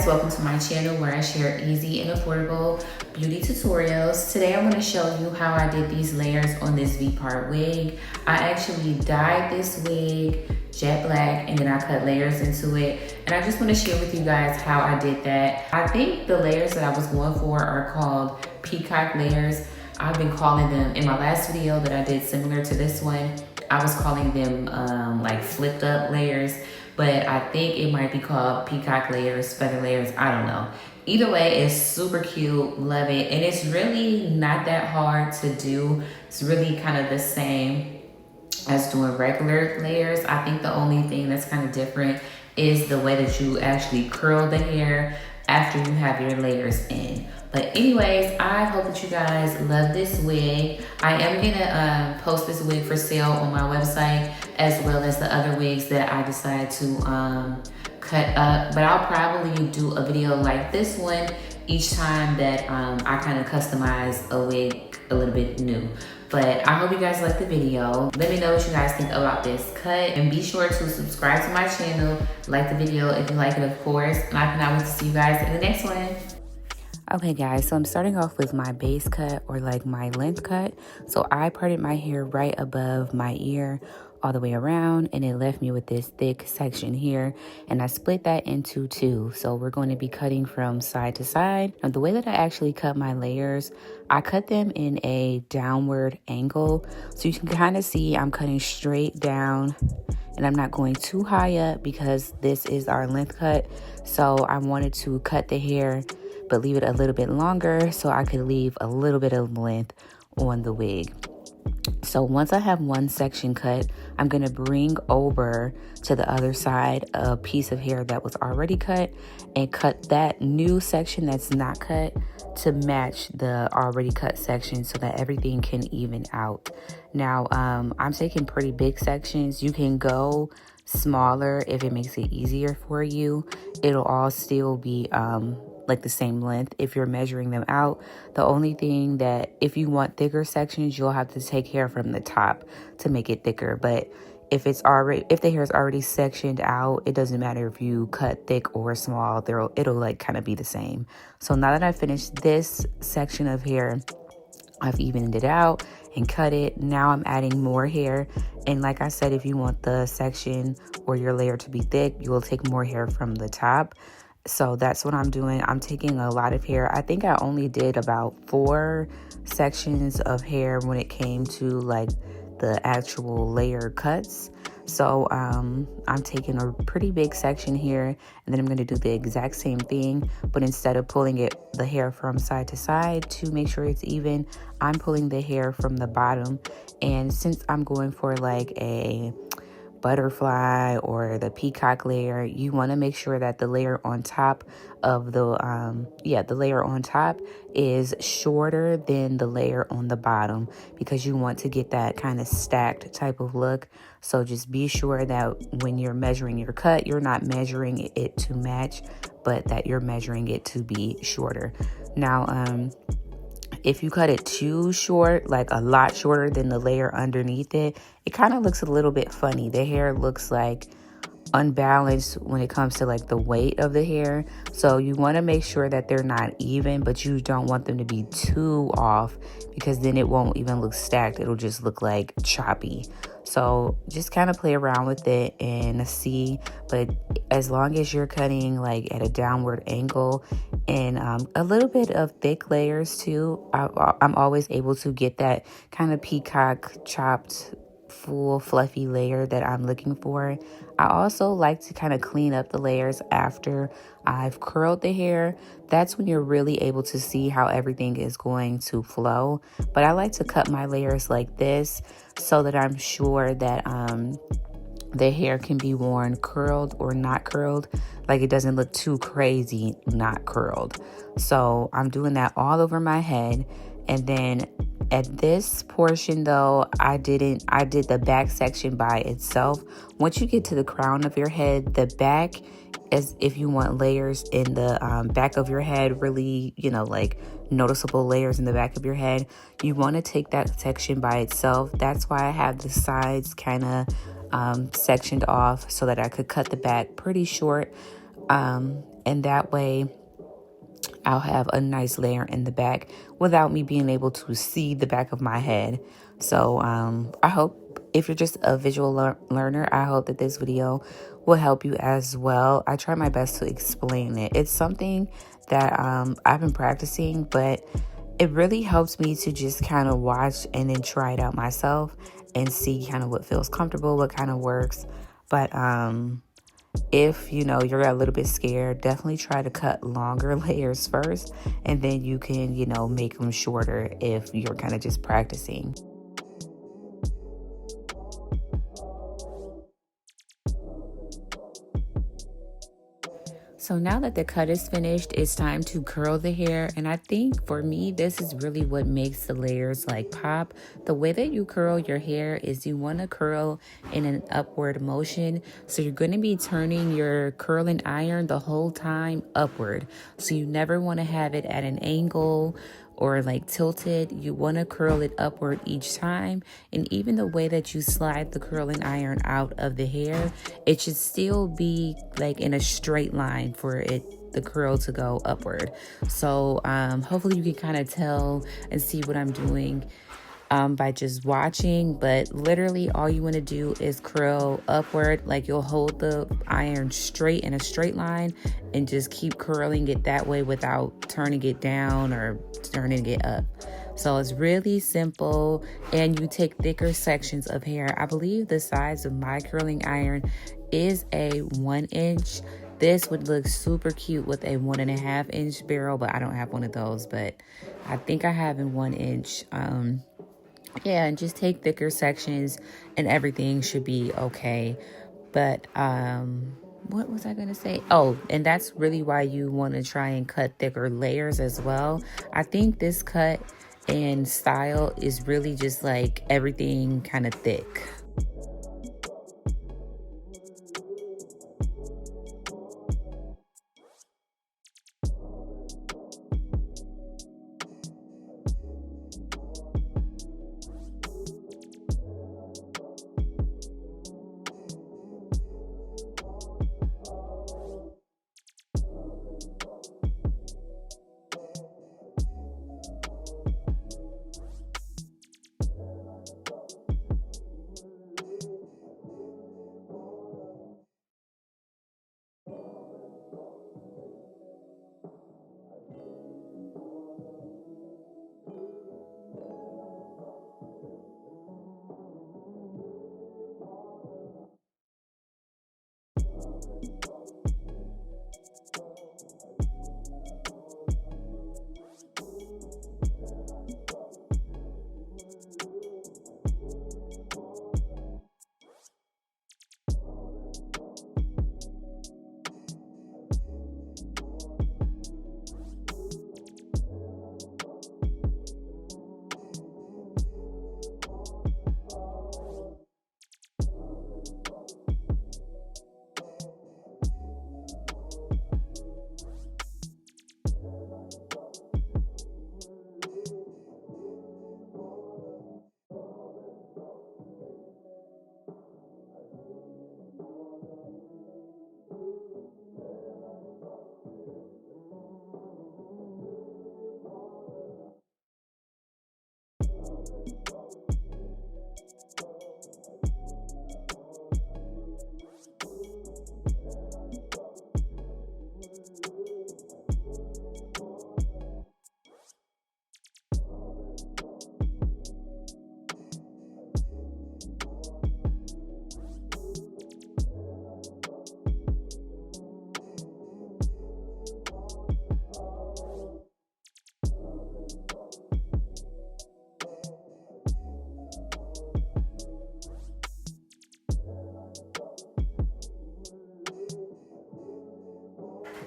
welcome to my channel where I share easy and affordable beauty tutorials. Today I'm going to show you how I did these layers on this V-part wig. I actually dyed this wig jet black and then I cut layers into it, and I just want to share with you guys how I did that. I think the layers that I was going for are called peacock layers. I've been calling them, in my last video that I did similar to this one, I was calling them like flipped up layers, but I think it might be called peacock layers, feather layers, I don't know. Either way, it's super cute, love it. And it's really not that hard to do. It's really kind of the same as doing regular layers. I think the only thing that's kind of different is the way that you actually curl the hair after you have your layers in. But anyways, I hope that you guys love this wig. I am gonna post this wig for sale on my website, as well as the other wigs that I decide to cut up. But I'll probably do a video like this one each time that I kind of customize a wig a little bit new. But I hope you guys like the video. Let me know what you guys think about this cut, and be sure to subscribe to my channel, like the video if you like it, of course, and I cannot wait to see you guys in the next one. Okay guys, so I'm starting off with my base cut, or like my length cut. So I parted my hair right above my ear all the way around, and it left me with this thick section here, and I split that into two. So we're going to be cutting from side to side. Now the way that I actually cut my layers, I cut them in a downward angle, so you can kind of see I'm cutting straight down, and I'm not going too high up because this is our length cut. So I wanted to cut the hair but leave it a little bit longer so I could leave a little bit of length on the wig. So once I have one section cut, I'm gonna bring over to the other side a piece of hair that was already cut and cut that new section that's not cut to match the already cut section so that everything can even out. Now, I'm taking pretty big sections. You can go smaller if it makes it easier for you. It'll all still be like the same length if you're measuring them out. The only thing that if you want thicker sections, you'll have to take hair from the top to make it thicker. But if the hair is already sectioned out, it doesn't matter if you cut thick or small, it'll like kind of be the same. So now that I finished this section of hair, I've evened it out and cut it. Now I'm adding more hair, and like I said, if you want the section or your layer to be thick, you will take more hair from the top. So that's what I'm doing. I'm taking a lot of hair. I think I only did about 4 sections of hair when it came to like the actual layer cuts. So I'm taking a pretty big section here, and then I'm going to do the exact same thing, but instead of pulling the hair from side to side to make sure it's even, I'm pulling the hair from the bottom. And since I'm going for like a butterfly or the peacock layer, you want to make sure that the layer on top of the layer on top is shorter than the layer on the bottom, because you want to get that kind of stacked type of look. So just be sure that when you're measuring your cut, you're not measuring it to match, but that you're measuring it to be shorter. Now, if you cut it too short, like a lot shorter than the layer underneath it, it kind of looks a little bit funny. The hair looks like unbalanced when it comes to like the weight of the hair. So you want to make sure that they're not even, but you don't want them to be too off, because then it won't even look stacked. It'll just look like choppy. So just kind of play around with it and see, but as long as you're cutting like at a downward angle and a little bit of thick layers too, I'm always able to get that kind of peacock chopped full fluffy layer that I'm looking for. I also like to kind of clean up the layers after I've curled the hair. That's when you're really able to see how everything is going to flow. But I like to cut my layers like this so that I'm sure that the hair can be worn curled or not curled. Like it doesn't look too crazy not curled. So I'm doing that all over my head. And then at this portion though, I did the back section by itself. Once you get to the crown of your head, the back, as if you want layers in the back of your head, really, you know, like noticeable layers in the back of your head, you want to take that section by itself. That's why I have the sides kind of sectioned off so that I could cut the back pretty short. And that way I'll have a nice layer in the back without me being able to see the back of my head. So I hope, if you're just a visual learner, I hope that this video will help you as well. I try my best to explain it. It's something that I've been practicing, but it really helps me to just kind of watch and then try it out myself and see kind of what feels comfortable, what kind of works. But if you're a little bit scared, definitely try to cut longer layers first, and then you can make them shorter if you're kind of just practicing. So now that the cut is finished, it's time to curl the hair. And I think for me, this is really what makes the layers like pop. The way that you curl your hair is you want to curl in an upward motion. So you're going to be turning your curling iron the whole time upward. So you never want to have it at an angle or like tilted. You want to curl it upward each time. And even the way that you slide the curling iron out of the hair, it should still be like in a straight line for the curl to go upward. So hopefully you can kind of tell and see what I'm doing by just watching. But literally all you want to do is curl upward. Like you'll hold the iron straight in a straight line and just keep curling it that way without turning it down or turning it up. So it's really simple, and you take thicker sections of hair. I believe the size of my curling iron is a 1 inch. This would look super cute with a 1.5 inch barrel, but I don't have one of those, but I think I have in 1 inch. Yeah, and just take thicker sections and everything should be okay. But what was I going to say? Oh, and that's really why you want to try and cut thicker layers as well. I think this cut and style is really just like everything kind of thick.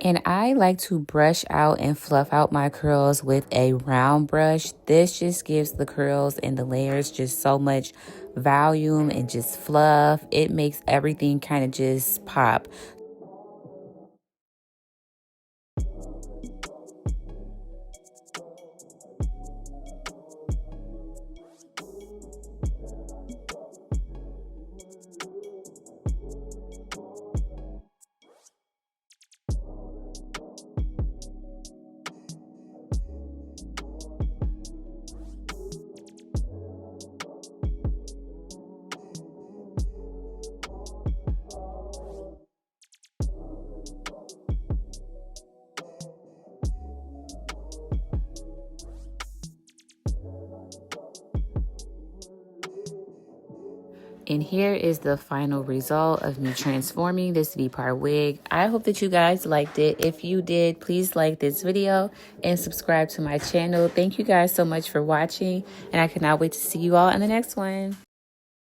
And I like to brush out and fluff out my curls with a round brush. This just gives the curls and the layers just so much volume and just fluff. It makes everything kind of just pop. And here is the final result of me transforming this V-part wig. I hope that you guys liked it. If you did, please like this video and subscribe to my channel. Thank you guys so much for watching, and I cannot wait to see you all in the next one.